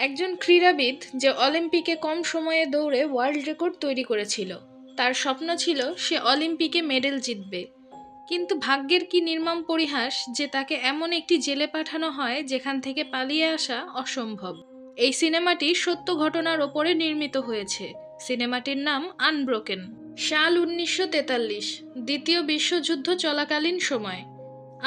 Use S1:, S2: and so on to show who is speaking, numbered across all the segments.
S1: একজন ক্রীড়াবিদ যে অলিম্পিকে কম সময়ে দৌড়ে ওয়ার্ল্ড রেকর্ড তৈরি করেছিল। তার স্বপ্ন ছিল সে অলিম্পিকে মেডেল জিতবে। কিন্তু ভাগ্যের কি নির্মম পরিহাস যে তাকে এমন একটি জেলে পাঠানো হয় যেখান থেকে পালিয়ে আসা অসম্ভব। এই সিনেমাটি সত্য ঘটনার ওপরে নির্মিত হয়েছে। সিনেমাটির নাম আনব্রোকেন। সাল 1943, দ্বিতীয় বিশ্বযুদ্ধ চলাকালীন সময়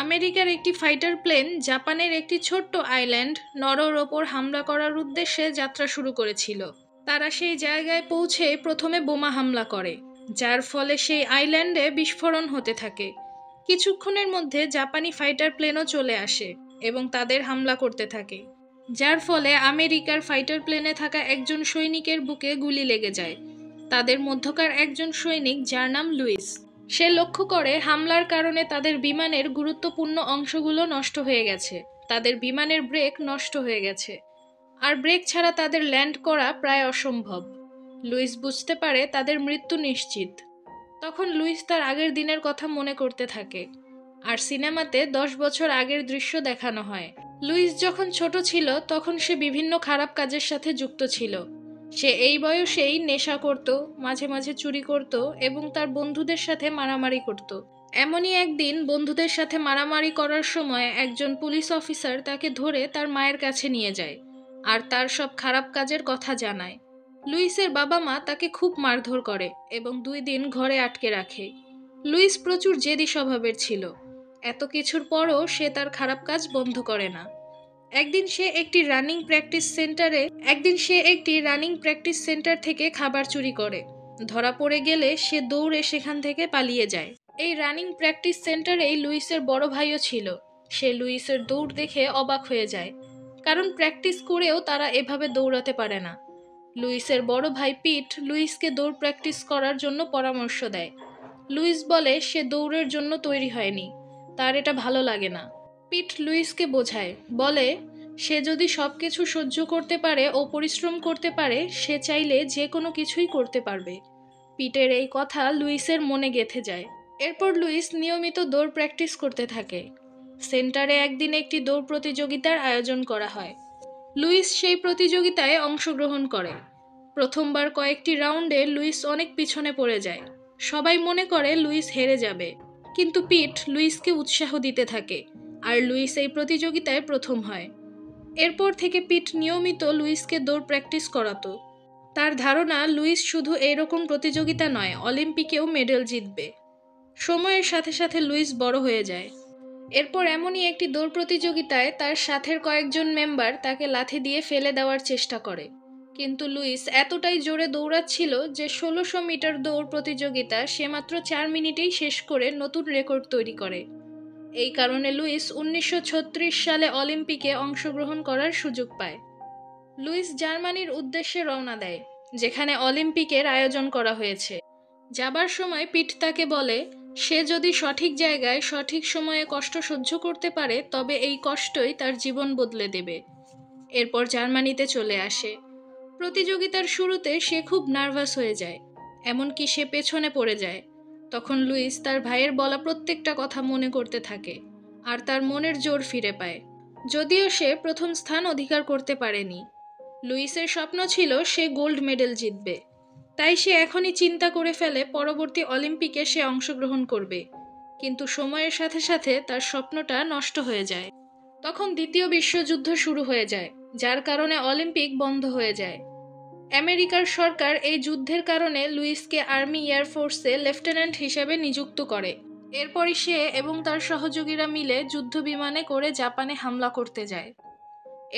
S1: আমেরিকার একটি ফাইটার প্লেন জাপানের একটি ছোট্ট আইল্যান্ড নরোর ওপর হামলা করার উদ্দেশ্যে যাত্রা শুরু করেছিল। তারা সেই জায়গায় পৌঁছে প্রথমে বোমা হামলা করে, যার ফলে সেই আইল্যান্ডে বিস্ফোরণ হতে থাকে। কিছুক্ষণের মধ্যে জাপানি ফাইটার প্লেনও চলে আসে এবং তাদের হামলা করতে থাকে, যার ফলে আমেরিকার ফাইটার প্লেনে থাকা একজন সৈনিকের বুকে গুলি লেগে যায়। তাদের মধ্যকার একজন সৈনিক, যার নাম লুইস, সে লক্ষ্য করে হামলার কারণে তাদের বিমানের গুরুত্বপূর্ণ অংশগুলো নষ্ট হয়ে গেছে। তাদের বিমানের ব্রেক নষ্ট হয়ে গেছে, আর ব্রেক ছাড়া তাদের ল্যান্ড করা প্রায় অসম্ভব। লুইস বুঝতে পারে তাদের মৃত্যু নিশ্চিত। তখন লুইস তার আগের দিনের কথা মনে করতে থাকে, আর সিনেমাতে 10 বছর আগের দৃশ্য দেখানো হয়। লুইস যখন ছোট ছিল তখন সে বিভিন্ন খারাপ কাজের সাথে যুক্ত ছিল। সে এই বয়সেই নেশা করত, মাঝে মাঝে চুরি করত এবং তার বন্ধুদের সাথে মারামারি করত। এমনই একদিন বন্ধুদের সাথে মারামারি করার সময় একজন পুলিশ অফিসার তাকে ধরে তার মায়ের কাছে নিয়ে যায় আর তার সব খারাপ কাজের কথা জানায়। লুইসের বাবা মা তাকে খুব মারধর করে এবং 2 দিন ঘরে আটকে রাখে। লুইস প্রচুর জেদি স্বভাবের ছিল। এত কিছুর পরও সে তার খারাপ কাজ বন্ধ করে না। একদিন সে একটি রানিং প্র্যাকটিস সেন্টার থেকে খাবার চুরি করে। ধরা পড়ে গেলে সে দৌড়ে সেখান থেকে পালিয়ে যায়। এই রানিং প্র্যাকটিস সেন্টারেই লুইসের বড় ভাইও ছিল। সে লুইসের দৌড় দেখে অবাক হয়ে যায়, কারণ প্র্যাকটিস করেও তারা এভাবে দৌড়াতে পারে না। লুইসের বড় ভাই পিট লুইসকে দৌড় প্র্যাকটিস করার জন্য পরামর্শ দেয়। লুইস বলে সে দৌড়ের জন্য তৈরি হয়নি, তার এটা ভালো লাগে না। পিট লুইসকে বোঝায়, বলে সে যদি সবকিছু সহ্য করতে পারে ও পরিশ্রম করতে পারে, সে চাইলে যে কোনো কিছুই করতে পারবে। পিটের এই কথা লুইসের মনে গেঁথে যায়। এরপর লুইস নিয়মিত দৌড় প্র্যাকটিস করতে থাকে। সেন্টারে একদিন একটি দৌড় প্রতিযোগিতার আয়োজন করা হয়। লুইস সেই প্রতিযোগিতায় অংশগ্রহণ করে। প্রথমবার কয়েকটি রাউন্ডে লুইস অনেক পিছনে পড়ে যায়। সবাই মনে করে লুইস হেরে যাবে, কিন্তু পিট লুইসকে উৎসাহ দিতে থাকে, আর লুইস এই প্রতিযোগিতায় প্রথম হয়। এরপর থেকে পিট নিয়মিত লুইসকে দৌড় প্র্যাকটিস করাতো। তার ধারণা লুইস শুধু এইরকম প্রতিযোগিতা নয়, অলিম্পিকেও মেডেল জিতবে। সময়ের সাথে সাথে লুইস বড় হয়ে যায়। এরপর এমনই একটি দৌড় প্রতিযোগিতায় তার সাথের কয়েকজন মেম্বার তাকে লাথি দিয়ে ফেলে দেওয়ার চেষ্টা করে, কিন্তু লুইস এতটাই জোরে দৌড়াচ্ছিল যে 1600 মিটার দৌড় প্রতিযোগিতা সে মাত্র 4 মিনিটেই শেষ করে নতুন রেকর্ড তৈরি করে। এই কারণে লুইস 1936 সালে অলিম্পিকে অংশগ্রহণ করার সুযোগ পায়। লুইস জার্মানির উদ্দেশ্যে রওনা দেয়, যেখানে অলিম্পিকের আয়োজন করা হয়েছে। যাবার সময় পিট তাকে বলে সে যদি সঠিক জায়গায় সঠিক সময়ে কষ্ট সহ্য করতে পারে তবে এই কষ্টই তার জীবন বদলে দেবে। এরপর জার্মানিতে চলে আসে। প্রতিযোগিতার শুরুতে সে খুব নার্ভাস হয়ে যায়, এমনকি সে পেছনে পড়ে যায়। তখন লুইস তার ভাইয়ের বলা প্রত্যেকটা কথা মনে করতে থাকে আর তার মনের জোর ফিরে পায়। যদিও সে প্রথম স্থান অধিকার করতে পারেনি, লুইসের স্বপ্ন ছিল সে গোল্ড মেডেল জিতবে। তাই সে এখনই চিন্তা করে ফেলে পরবর্তী অলিম্পিকে সে অংশগ্রহণ করবে। কিন্তু সময়ের সাথে সাথে তার স্বপ্নটা নষ্ট হয়ে যায়। তখন দ্বিতীয় বিশ্বযুদ্ধ শুরু হয়ে যায়, যার কারণে অলিম্পিক বন্ধ হয়ে যায়। আমেরিকার সরকার এই যুদ্ধের কারণে লুইসকে আর্মি এয়ারফোর্সে লেফটেন্যান্ট হিসেবে নিযুক্ত করে। এরপরই সে এবং তার সহযোগীরা মিলে যুদ্ধ বিমানে করে জাপানে হামলা করতে যায়।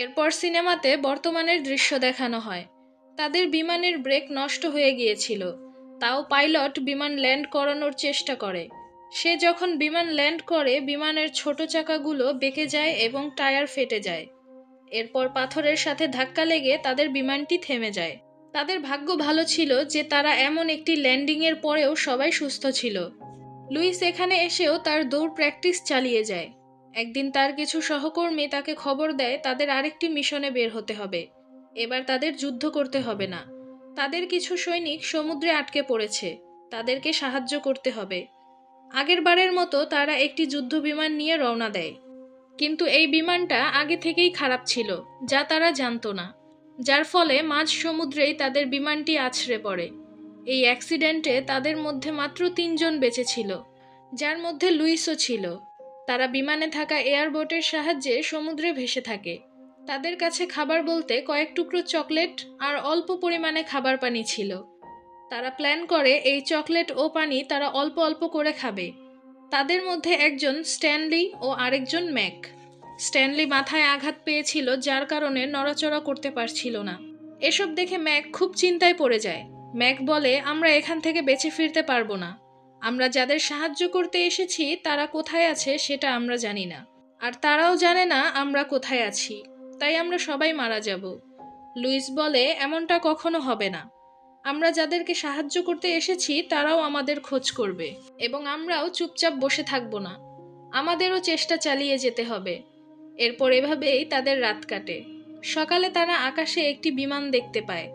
S1: এরপর সিনেমাতে বর্তমানের দৃশ্য দেখানো হয়। তাদের বিমানের ব্রেক নষ্ট হয়ে গিয়েছিল, তাও পাইলট বিমান ল্যান্ড করানোর চেষ্টা করে। সে যখন বিমান ল্যান্ড করে, বিমানের ছোট চাকাগুলো বেঁকে যায় এবং টায়ার ফেটে যায়। এরপর পাথরের সাথে ধাক্কা লেগে তাদের বিমানটি থেমে যায়। তাদের ভাগ্য ভালো ছিল যে তারা এমন একটি ল্যান্ডিংয়ের পরেও সবাই সুস্থ ছিল। লুইস এখানে এসেও তার দৌড় প্র্যাকটিস চালিয়ে যায়। একদিন তার কিছু সহকর্মী তাকে খবর দেয় তাদের আরেকটি মিশনে বের হতে হবে। এবার তাদের যুদ্ধ করতে হবে না। তাদের কিছু সৈনিক সমুদ্রে আটকে পড়েছে, তাদেরকে সাহায্য করতে হবে। আগের বারের মতো তারা একটি যুদ্ধ বিমান নিয়ে রওনা দেয়, কিন্তু এই বিমানটা আগে থেকেই খারাপ ছিল, যা তারা জানতো না। যার ফলে মাঝ সমুদ্রেই তাদের বিমানটি আছড়ে পড়ে। এই অ্যাক্সিডেন্টে তাদের মধ্যে মাত্র 3 জন বেঁচে ছিল, যার মধ্যে লুইসও ছিল। তারা বিমানে থাকা এয়ারবোটের সাহায্যে সমুদ্রে ভেসে থাকে। তাদের কাছে খাবার বলতে কয়েক টুকরো চকলেট আর অল্প পরিমাণে খাবার পানি ছিল। তারা প্ল্যান করে এই চকলেট ও পানি তারা অল্প অল্প করে খাবে। তাদের মধ্যে একজন স্ট্যানলি ও আরেকজন ম্যাক। স্ট্যানলি মাথায় আঘাত পেয়েছিল, যার কারণে নড়াচড়া করতে পারছিল না। এসব দেখে ম্যাক খুব চিন্তায় পড়ে যায়। ম্যাক বলে, আমরা এখান থেকে বেঁচে ফিরতে পারবো না। আমরা যাদের সাহায্য করতে এসেছি তারা কোথায় আছে সেটা আমরা জানি না, আর তারাও জানে না আমরা কোথায় আছি, তাই আমরা সবাই মারা যাব। লুইস বলে, এমনটা কখনো হবে না। আমরা যাদেরকে সাহায্য করতে এসেছি তারাও আমাদের খোঁজ করবে, এবং আমরাও চুপচাপ বসে থাকবো না। আমাদেরও চেষ্টা চালিয়ে যেতে হবে। এরপর এভাবেই তাদের রাত কাটে। সকালে তারা আকাশে একটি বিমান দেখতে পায়।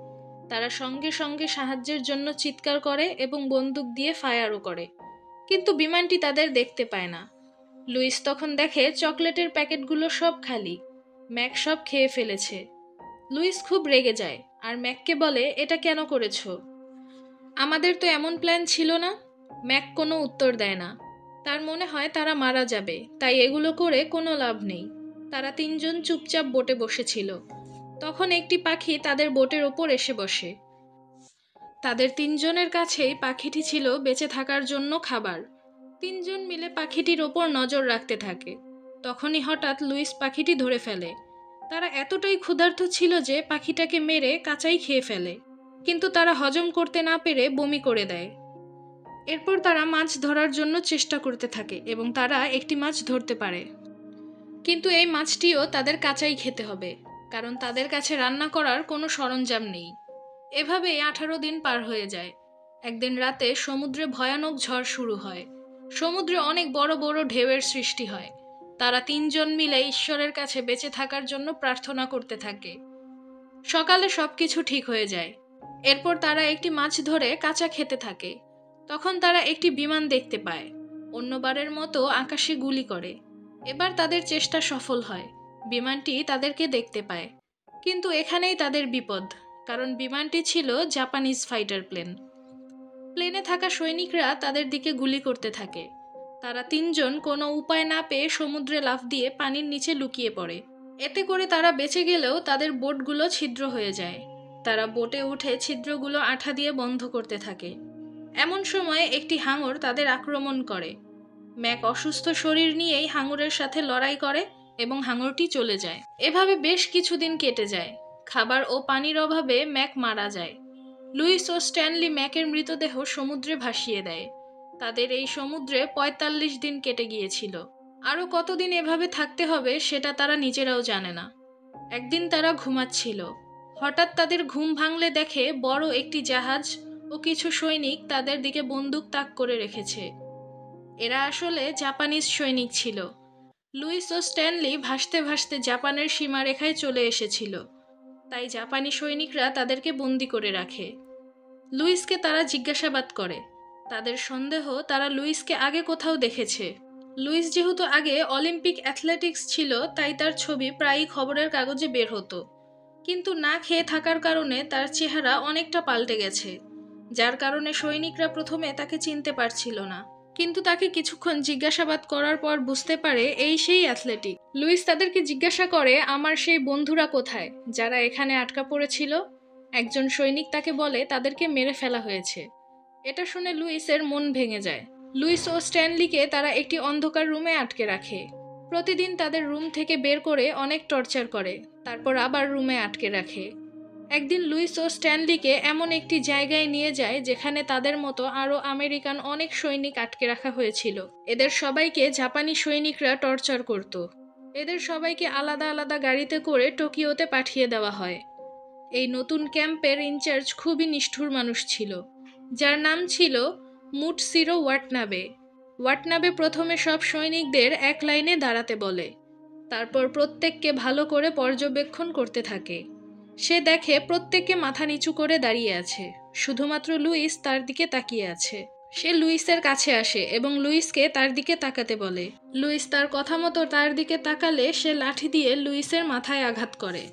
S1: তারা সঙ্গে সঙ্গে সাহায্যের জন্য চিৎকার করে এবং বন্দুক দিয়ে ফায়ারও করে, কিন্তু বিমানটি তাদের দেখতে পায় না। লুইস তখন দেখে চকলেটের প্যাকেটগুলো সব খালি। ম্যাক সব খেয়ে ফেলেছে। লুইস খুব রেগে যায় আর ম্যাককে বলে, এটা কেন করেছো? আমাদের তো এমন প্ল্যান ছিল না। ম্যাক কোনো উত্তর দেয় না। তার মনে হয় তারা মারা যাবে, তাই এগুলো করে কোনো লাভ নেই। তারা 3জন চুপচাপ বোটে বসেছিল। তখন একটি পাখি তাদের বোটের ওপর এসে বসে। তাদের 3জনের কাছেই পাখিটি ছিল বেঁচে থাকার জন্য খাবার। 3জন মিলে পাখিটির ওপর নজর রাখতে থাকে। তখনই হঠাৎ লুইস পাখিটি ধরে ফেলে। তারা এতটাই ক্ষুধার্ত ছিল যে পাখিটাকে মেরে কাঁচাই খেয়ে ফেলে, কিন্তু তারা হজম করতে না পেরে বমি করে দেয়। এরপর তারা মাছ ধরার জন্য চেষ্টা করতে থাকে এবং তারা একটি মাছ ধরতে পারে, কিন্তু এই মাছটিও তাদের কাঁচাই খেতে হবে, কারণ তাদের কাছে রান্না করার কোনো সরঞ্জাম নেই। এভাবেই 18 দিন পার হয়ে যায়। একদিন রাতে সমুদ্রে ভয়ানক ঝড় শুরু হয়। সমুদ্রে অনেক বড় বড় ঢেউয়ের সৃষ্টি হয়। তারা 3জন মিলে ঈশ্বরের কাছে বেঁচে থাকার জন্য প্রার্থনা করতে থাকে। সকালে সবকিছু ঠিক হয়ে যায়। এরপর তারা একটি মাছ ধরে কাঁচা খেতে থাকে। তখন তারা একটি বিমান দেখতে পায়। অন্যবারের মতো আকাশে গুলি করে। এবার তাদের চেষ্টা সফল হয়। বিমানটি তাদেরকে দেখতে পায়, কিন্তু এখানেই তাদের বিপদ, কারণ বিমানটি ছিল জাপানিজ ফাইটার প্লেন। প্লেনে থাকা সৈনিকরা তাদের দিকে গুলি করতে থাকে। তারা 3জন কোনো উপায় না পেয়ে সমুদ্রে লাফ দিয়ে পানির নিচে লুকিয়ে পড়ে। এতে করে তারা বেঁচে গেলেও তাদের বোটগুলো ছিদ্র হয়ে যায়। তারা বোটে উঠে ছিদ্রগুলো আঠা দিয়ে বন্ধ করতে থাকে। এমন সময় একটি হাঙর তাদের আক্রমণ করে। ম্যাক অসুস্থ শরীর নিয়েই হাঙরের সাথে লড়াই করে এবং হাঙরটি চলে যায়। এভাবে বেশ কিছুদিন কেটে যায়। খাবার ও পানির অভাবে ম্যাক মারা যায়। লুইস ও স্ট্যানলি ম্যাকের মৃতদেহ সমুদ্রে ভাসিয়ে দেয়। তাদের এই সমুদ্রে 45 দিন কেটে গিয়েছিল। আরও কতদিন এভাবে থাকতে হবে সেটা তারা নিজেরাও জানে না। একদিন তারা ঘুমাচ্ছিল। হঠাৎ তাদের ঘুম ভাঙলে দেখে বড় একটি জাহাজ ও কিছু সৈনিক তাদের দিকে বন্দুক তাক করে রেখেছে। এরা আসলে জাপানিজ সৈনিক ছিল। লুইস ও স্ট্যানলি ভাসতে ভাসতে জাপানের সীমারেখায় চলে এসেছিল, তাই জাপানি সৈনিকরা তাদেরকে বন্দি করে রাখে। লুইসকে তারা জিজ্ঞাসাবাদ করে। তাদের সন্দেহ তারা লুইসকে আগে কোথাও দেখেছে। লুইস যেহেতু আগে অলিম্পিক অ্যাথলেটিক্স ছিল, তাই তার ছবি প্রায়ই খবরের কাগজে বের হতো, কিন্তু না খেয়ে থাকার কারণে তার চেহারা অনেকটা পাল্টে গেছে, যার কারণে সৈনিকরা প্রথমে তাকে চিনতে পারছিল না। কিন্তু তাকে কিছুক্ষণ জিজ্ঞাসাবাদ করার পর বুঝতে পারে এই সেই অ্যাথলেটিক। লুইস তাদেরকে জিজ্ঞাসা করে, আমার সেই বন্ধুরা কোথায় যারা এখানে আটকা পড়েছিল? একজন সৈনিক তাকে বলে তাদেরকে মেরে ফেলা হয়েছে। এটা শুনে লুইসের মন ভেঙে যায়। লুইস ও স্ট্যানলিকে তারা একটি অন্ধকার রুমে আটকে রাখে। প্রতিদিন তাদের রুম থেকে বের করে অনেক টর্চার করে, তারপর আবার রুমে আটকে রাখে। একদিন লুইস ও স্ট্যানলিকে এমন একটি জায়গায় নিয়ে যায় যেখানে তাদের মতো আরও আমেরিকান অনেক সৈনিক আটকে রাখা হয়েছিল। এদের সবাইকে জাপানি সৈনিকরা টর্চার করত। এদের সবাইকে আলাদা আলাদা গাড়িতে করে টোকিওতে পাঠিয়ে দেওয়া হয়। এই নতুন ক্যাম্পের ইনচার্জ খুবই নিষ্ঠুর মানুষ ছিল, যার নাম ছিল মুটসিরো ওয়াটনাবে। ওয়াটনাবে প্রথমে সব সৈনিকদের এক লাইনে দাঁড়াতে বলে, তারপর প্রত্যেককে ভালো করে পর্যবেক্ষণ করতে থাকে। সে দেখে প্রত্যেককে মাথা নিচু করে দাঁড়িয়ে আছে, শুধুমাত্র লুইস তার দিকে তাকিয়ে আছে। সে লুইসের কাছে আসে এবং লুইসকে তার দিকে তাকাতে বলে। লুইস তার কথা মতো তার দিকে তাকালে সে লাঠি দিয়ে লুইসের মাথায় আঘাত করে।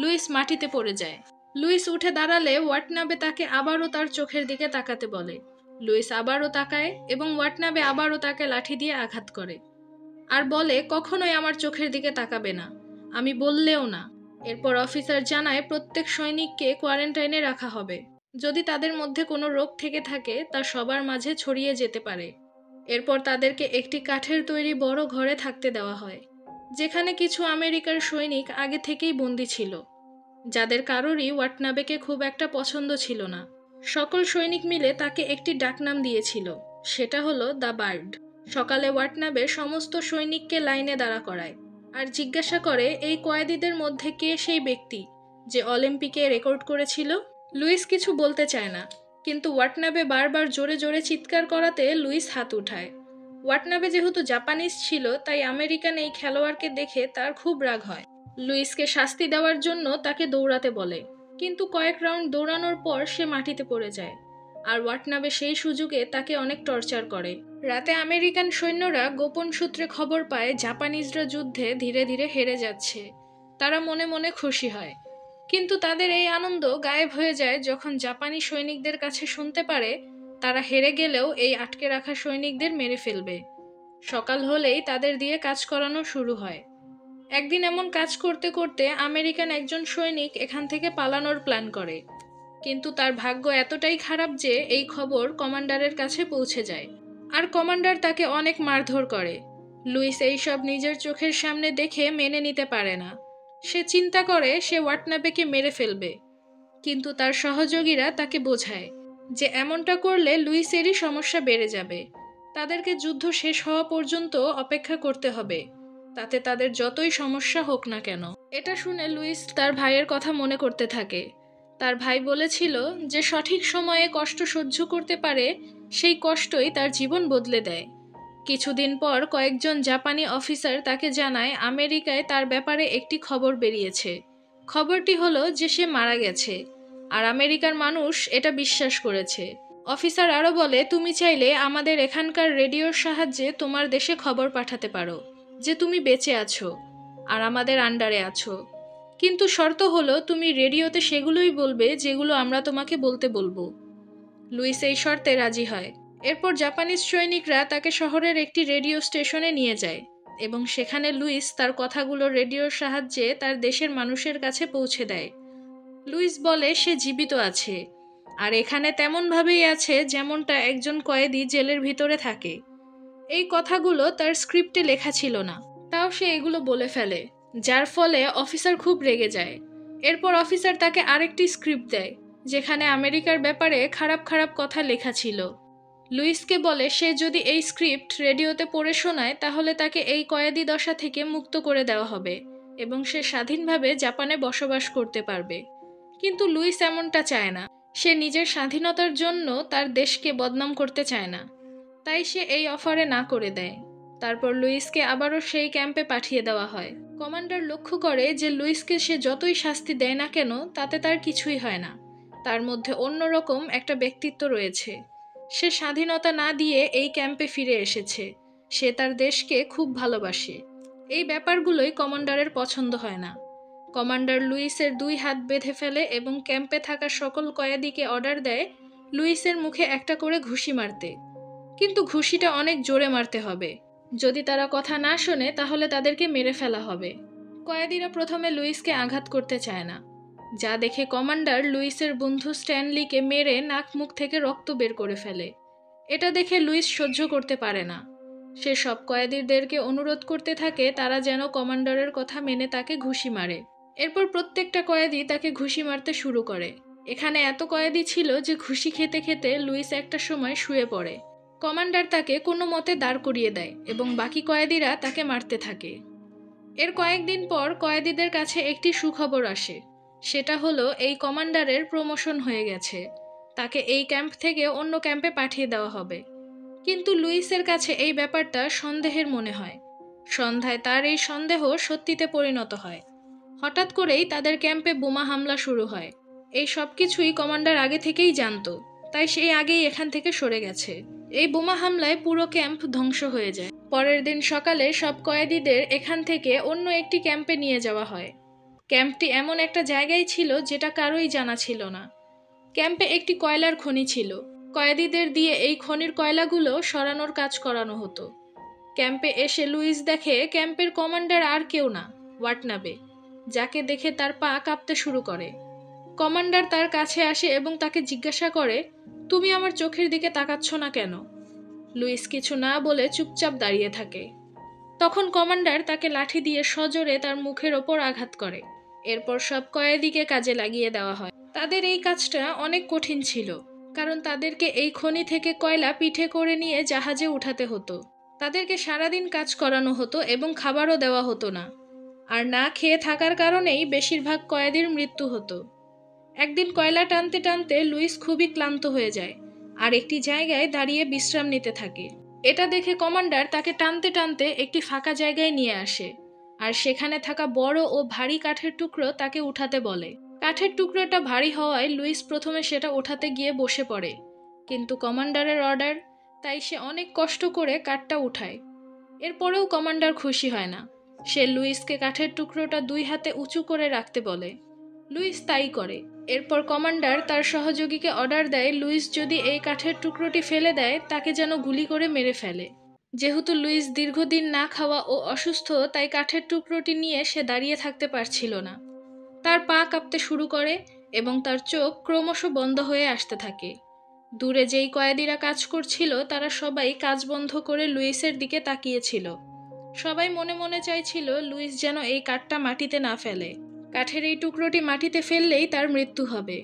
S1: লুইস মাটিতে পড়ে যায়। লুইস উঠে দাঁড়ালে ওয়াটনাবে তাকে আবারও তার চোখের দিকে তাকাতে বলে। লুইস আবারও তাকায় এবং ওয়াটনাবে আবারও তাকে লাঠি দিয়ে আঘাত করে আর বলে, কখনোই আমার চোখের দিকে তাকাবে না, আমি বললেও না। এরপর অফিসার জানায় প্রত্যেক সৈনিককে কোয়ারেন্টাইনে রাখা হবে। যদি তাদের মধ্যে কোনো রোগ থেকে থাকে তা সবার মাঝে ছড়িয়ে যেতে পারে। এরপর তাদেরকে একটি কাঠের তৈরি বড় ঘরে থাকতে দেওয়া হয়, যেখানে কিছু আমেরিকার সৈনিক আগে থেকেই বন্দী ছিল, যাদের কারোরই ওয়াটনাবেকে খুব একটা পছন্দ ছিল না। সকল সৈনিক মিলে তাকে একটি ডাকনাম দিয়েছিল, সেটা হলো দ্য বার্ড। সকালে ওয়াটনাবে সমস্ত সৈনিককে লাইনে দাঁড়া করায় আর জিজ্ঞাসা করে এই কয়েদিদের মধ্যে কে সেই ব্যক্তি যে অলিম্পিকে রেকর্ড করেছিল। লুইস কিছু বলতে চায় না, কিন্তু ওয়াটনাবে বারবার জোরে জোরে চিৎকার করাতে লুইস হাত উঠায়। ওয়াটনাবে যেহেতু জাপানিজ ছিল, তাই আমেরিকান এই খেলোয়াড়কে দেখে তার খুব রাগ হয়। লুইসকে শাস্তি দেওয়ার জন্য তাকে দৌড়াতে বলে, কিন্তু কয়েক রাউন্ড দৌড়ানোর পর সে মাটিতে পড়ে যায় আর ওয়াটনাবে সেই সুযোগে তাকে অনেক টর্চার করে। রাতে আমেরিকান সৈন্যরা গোপন সূত্রে খবর পায় জাপানিজরা যুদ্ধে ধীরে ধীরে হেরে যাচ্ছে। তারা মনে মনে খুশি হয়, কিন্তু তাদের এই আনন্দ গায়েব হয়ে যায় যখন জাপানি সৈনিকদের কাছে শুনতে পারে তারা হেরে গেলেও এই আটকে রাখা সৈনিকদের মেরে ফেলবে। সকাল হলেই তাদের দিয়ে কাজ করানো শুরু হয়। একদিন এমন কাজ করতে করতে আমেরিকান একজন সৈনিক এখান থেকে পালানোর প্ল্যান করে, কিন্তু তার ভাগ্য এতটাই খারাপ যে এই খবর কমান্ডারের কাছে পৌঁছে যায় আর কমান্ডার তাকে অনেক মারধর করে। লুইস এইসব নিজের চোখের সামনে দেখে মেনে নিতে পারে না। সে চিন্তা করে সে ওয়াটনাবেকে মেরে ফেলবে, কিন্তু তার সহযোগীরা তাকে বোঝায় যে এমনটা করলে লুইসেরই সমস্যা বেড়ে যাবে। তাদেরকে যুদ্ধ শেষ হওয়া পর্যন্ত অপেক্ষা করতে হবে, তাতে তাদের যতই সমস্যা হোক না কেন। এটা শুনে লুইস তার ভাইয়ের কথা মনে করতে থাকে। তার ভাই বলেছিল যে সঠিক সময়ে কষ্ট সহ্য করতে পারে সেই কষ্টই তার জীবন বদলে দেয়। কিছুদিন পর কয়েকজন জাপানি অফিসার তাকে জানায় আমেরিকায় তার ব্যাপারে একটি খবর বেরিয়েছে। খবরটি হলো যে সে মারা গেছে আর আমেরিকার মানুষ এটা বিশ্বাস করেছে। অফিসার আরও বলে, তুমি চাইলে আমাদের এখানকার রেডিওর সাহায্যে তোমার দেশে খবর পাঠাতে পারো যে তুমি বেঁচে আছো আর আমাদের আন্ডারে আছো, কিন্তু শর্ত হলো তুমি রেডিওতে সেগুলোই বলবে যেগুলো আমরা তোমাকে বলতে বলবো। লুইস এই শর্তে রাজি হয়। এরপর জাপানিজ সৈনিকরা তাকে শহরের একটি রেডিও স্টেশনে নিয়ে যায় এবং সেখানে লুইস তার কথাগুলো রেডিওর সাহায্যে তার দেশের মানুষের কাছে পৌঁছে দেয়। লুইস বলে সে জীবিত আছে আর এখানে তেমনভাবেই আছে যেমনটা একজন কয়েদি জেলের ভিতরে থাকে। এই কথাগুলো তার স্ক্রিপ্টে লেখা ছিল না, তাও সে এগুলো বলে ফেলে, যার ফলে অফিসার খুব রেগে যায়। এরপর অফিসার তাকে আরেকটি স্ক্রিপ্ট দেয় যেখানে আমেরিকার ব্যাপারে খারাপ খারাপ কথা লেখা ছিল। লুইসকে বলে সে যদি এই স্ক্রিপ্ট রেডিওতে পড়ে শোনায় তাহলে তাকে এই কয়েদি দশা থেকে মুক্ত করে দেওয়া হবে এবং সে স্বাধীনভাবে জাপানে বসবাস করতে পারবে। কিন্তু লুইস এমনটা চায় না। সে নিজের স্বাধীনতার জন্য তার দেশকে বদনাম করতে চায় না, তাই সে এই অফারে না করে দেয়। তারপর লুইসকে আবারও সেই ক্যাম্পে পাঠিয়ে দেওয়া হয়। কমান্ডার লক্ষ্য করে যে লুইসকে সে যতই শাস্তি দেয় না কেন তাতে তার কিছুই হয় না। তার মধ্যে অন্যরকম একটা ব্যক্তিত্ব রয়েছে। সে স্বাধীনতা না দিয়ে এই ক্যাম্পে ফিরে এসেছে। সে তার দেশকে খুব ভালোবাসে। এই ব্যাপারগুলোই কমান্ডারের পছন্দ হয় না। কমান্ডার লুইসের 2 হাত বেঁধে ফেলে এবং ক্যাম্পে থাকা সকল কয়েদিকে অর্ডার দেয় লুইসের মুখে একটা করে ঘুষি মারতে, কিন্তু ঘুষিটা অনেক জোরে মারতে হবে। যদি তারা কথা না শোনে তাহলে তাদেরকে মেরে ফেলা হবে। কয়েদিরা প্রথমে লুইসকে আঘাত করতে চায় না, যা দেখে কমান্ডার লুইসের বন্ধু স্ট্যানলিকে মেরে নাক মুখ থেকে রক্ত বের করে ফেলে। এটা দেখে লুইস সহ্য করতে পারে না। সে সব কয়েদিদেরকে অনুরোধ করতে থাকে তারা যেন কমান্ডারের কথা মেনে তাকে ঘুষি মারে। এরপর প্রত্যেকটা কয়েদি তাকে ঘুষি মারতে শুরু করে। এখানে এত কয়েদি ছিল যে ঘুষি খেতে খেতে লুইস একটা সময় শুয়ে পড়ে। কমান্ডার তাকে কোনো মতে দাঁড় করিয়ে দেয় এবং বাকি কয়েদিরা তাকে মারতে থাকে। এর কয়েকদিন পর কয়েদিদের কাছে একটি সুখবর আসে। সেটা হলো এই কমান্ডারের প্রমোশন হয়ে গেছে। তাকে এই ক্যাম্প থেকে অন্য ক্যাম্পে পাঠিয়ে দেওয়া হবে। কিন্তু লুইসের কাছে এই ব্যাপারটা সন্দেহের মনে হয়। সন্ধ্যায় তার এই সন্দেহ সত্যিতে পরিণত হয়। হঠাৎ করেই তাদের ক্যাম্পে বোমা হামলা শুরু হয়। এই সব কিছুই কমান্ডার আগে থেকেই জানতো, তাই সে আগেই এখান থেকে সরে গেছে। এই বোমা হামলায় পুরো ক্যাম্প ধ্বংস হয়ে যায়। পরের দিন সকালে সব কয়েদিদের এখান থেকে অন্য একটি ক্যাম্পে নিয়ে যাওয়া হয়। ক্যাম্পটি এমন একটা জায়গায় ছিল যেটা কারোই জানা ছিল না। ক্যাম্পে একটি কয়লার খনি ছিল। কয়েদিদের দিয়ে এই খনির কয়লাগুলো সরানোর কাজ করানো হতো। ক্যাম্পে এসে লুইস দেখে ক্যাম্পের কমান্ডার আর কেউ না, ওয়াটনাবে, যাকে দেখে তার পা কাঁপতে শুরু করে। কমান্ডার তার কাছে আসে এবং তাকে জিজ্ঞাসা করে, তুমি আমার চোখের দিকে তাকাচ্ছ না কেন? লুইস কিছু না বলে চুপচাপ দাঁড়িয়ে থাকে। তখন কমান্ডার তাকে লাঠি দিয়ে সজোরে তার মুখের ওপর আঘাত করে। এরপর সব কয়েদিকে কাজে লাগিয়ে দেওয়া হয়। তাদের এই কাজটা অনেক কঠিন ছিল, কারণ তাদেরকে এই খনি থেকে কয়লা পিঠে করে নিয়ে জাহাজে উঠাতে হতো। তাদেরকে সারাদিন কাজ করানো হতো এবং খাবারও দেওয়া হতো না। আর না খেয়ে থাকার কারণেই বেশিরভাগ কয়েদির মৃত্যু হতো। একদিন কয়লা টানতে টানতে লুইস খুবই ক্লান্ত হয়ে যায় আর একটি জায়গায় দাঁড়িয়ে বিশ্রাম নিতে থাকে। এটা দেখে কমান্ডার তাকে টানতে টানতে একটি ফাঁকা জায়গায় নিয়ে আসে আর সেখানে থাকা বড় ও ভারী কাঠের টুকরো তাকে উঠাতে বলে। কাঠের টুকরোটা ভারী হওয়ায় লুইস প্রথমে সেটা ওঠাতে গিয়ে বসে পড়ে, কিন্তু কমান্ডারের অর্ডার, তাই সে অনেক কষ্ট করে কাঠটা উঠায়। এরপরেও কমান্ডার খুশি হয় না। সে লুইসকে কাঠের টুকরোটা 2 হাতে উঁচু করে রাখতে বলে। লুইস তাই করে। এরপর কমান্ডার তার সহযোগীকে অর্ডার দেয় লুইস যদি এই কাঠের টুকরোটি ফেলে দেয় তাকে যেন গুলি করে মেরে ফেলে। যেহেতু লুইস দীর্ঘদিন না খাওয়া ও অসুস্থ, তাই কাঠের টুকরোটি নিয়ে সে দাঁড়িয়ে থাকতে পারছিল না। তার পা কাঁপতে শুরু করে এবং তার চোখ ক্রমশ বন্ধ হয়ে আসতে থাকে। দূরে যেই কয়েদিরা কাজ করছিল তারা সবাই কাজ বন্ধ করে লুইসের দিকে তাকিয়েছিল। সবাই মনে মনে চাইছিল লুইস যেন এই কাঠটা মাটিতে না ফেলে। কাঠের এই টুকরোটি মাটিতে ফেললেই তার মৃত্যু হবে।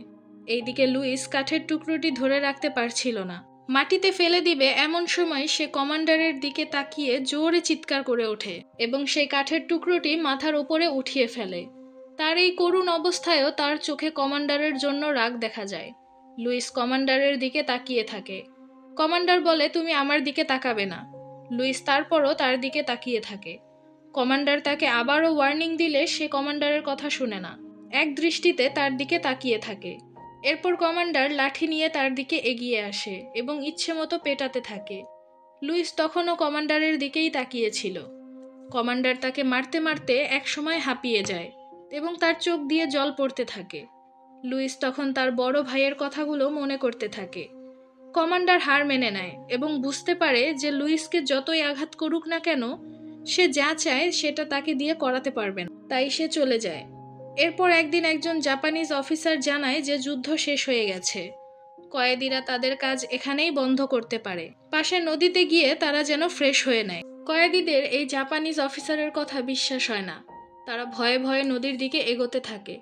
S1: এইদিকে লুইস কাঠের টুকরোটি ধরে রাখতে পারছিল না, মাটিতে ফেলে দিবে এমন সময় সে কমান্ডারের দিকে তাকিয়ে জোরে চিৎকার করে ওঠে এবং সেই কাঠের টুকরোটি মাথার উপরে উঠিয়ে ফেলে। তার এই করুণ অবস্থায়ও তার চোখে কমান্ডারের জন্য রাগ দেখা যায়। লুইস কমান্ডারের দিকে তাকিয়ে থাকে। কমান্ডার বলে, তুমি আমার দিকে তাকাবে না। লুইস তারপরও তার দিকে তাকিয়ে থাকে। কমান্ডার তাকে আবারও ওয়ার্নিং দিলে সে কমান্ডারের কথা শুনে না, এক দৃষ্টিতে তার দিকে তাকিয়ে থাকে। এরপর কমান্ডার লাঠি নিয়ে তার দিকে এগিয়ে আসে এবং ইচ্ছে মতো পেটাতে থাকে। লুইস তখনও কমান্ডারের দিকেই তাকিয়েছিল। কমান্ডার তাকে মারতে মারতে একসময় হাঁপিয়ে যায় এবং তার চোখ দিয়ে জল পড়তে থাকে। লুইস তখন তার বড় ভাইয়ের কথাগুলো মনে করতে থাকে। কমান্ডার হার মেনে নেয় এবং বুঝতে পারে যে লুইসকে যতই আঘাত করুক না কেন, সে যা চায় সেটা তাকে দিয়ে করাতে পারবে না, তাই সে চলে যায়। এরপর একদিন একজন জাপানিজ অফিসার জানায় যে যুদ্ধ শেষ হয়ে গেছে। কয়েদিরা তাদের কাজ এখানেই বন্ধ করতে পারে। পাশে নদীতে গিয়ে তারা যেন ফ্রেশ হয়ে নেয়। কয়েদিদের এই জাপানিজ অফিসারের কথা বিশ্বাস হয় না। তারা ভয়ে ভয়ে নদীর দিকে এগোতে থাকে।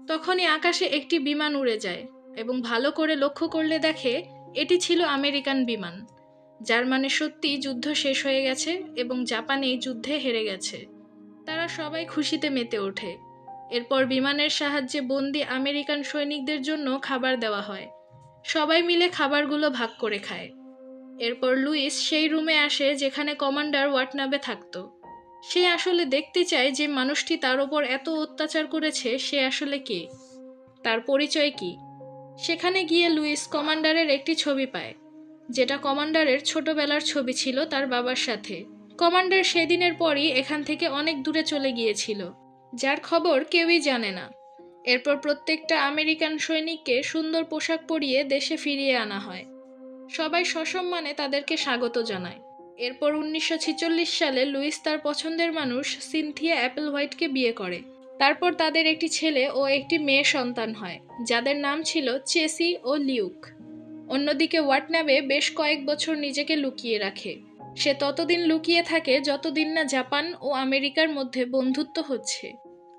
S1: তখনই আকাশে একটি বিমান উড়ে যায় এবং ভালো করে লক্ষ্য করলে দেখে এটি ছিল আমেরিকান বিমান, যার মানে সত্যি যুদ্ধ শেষ হয়ে গেছে এবং জাপান এই যুদ্ধে হেরে গেছে। তারা সবাই খুশিতে মেতে ওঠে। এরপর বিমানের সাহায্যে বন্দী আমেরিকান সৈনিকদের জন্য খাবার দেওয়া হয়। সবাই মিলে খাবারগুলো ভাগ করে খায়। এরপর লুইস সেই রুমে আসে যেখানে কমান্ডার ওয়াটনাবে থাকত। সে আসলে দেখতে চায় যে মানুষটি তার ওপর এত অত্যাচার করেছে সে আসলে কে, তার পরিচয় কি। সেখানে গিয়ে লুইস কমান্ডারের একটি ছবি পায়, যেটা কমান্ডারের ছোটবেলার ছবি ছিল তার বাবার সাথে। কমান্ডার সেদিনের পরই এখান থেকে অনেক দূরে চলে গিয়েছিল, যার খবর কেউই জানে না। এরপর প্রত্যেকটা আমেরিকান সৈনিককে সুন্দর পোশাক পরিয়ে দেশে ফিরিয়ে আনা হয়। সবাই সসম্মানে তাদেরকে স্বাগত জানায়। এরপর 1946 সালে লুইস তার পছন্দের মানুষ সিনথিয়া অ্যাপলহোয়াইটকে বিয়ে করে। তারপর তাদের একটি ছেলে ও একটি মেয়ে সন্তান হয়, যাদের নাম ছিল চেসি ও লিউক। অন্যদিকে ওয়াটনাবে বেশ কয়েক বছর নিজেকে লুকিয়ে রাখে। সে ততদিন লুকিয়ে থাকে যতদিন না জাপান ও আমেরিকার মধ্যে বন্ধুত্ব হচ্ছে।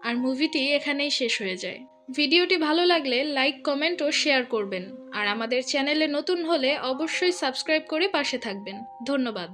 S1: আর মুভিটি এখানেই শেষ হয়ে যায়। ভিডিওটি ভালো লাগলে লাইক, কমেন্ট ও শেয়ার করবেন। আর আমাদের চ্যানেলে নতুন হলে অবশ্যই সাবস্ক্রাইব করে পাশে থাকবেন। ধন্যবাদ।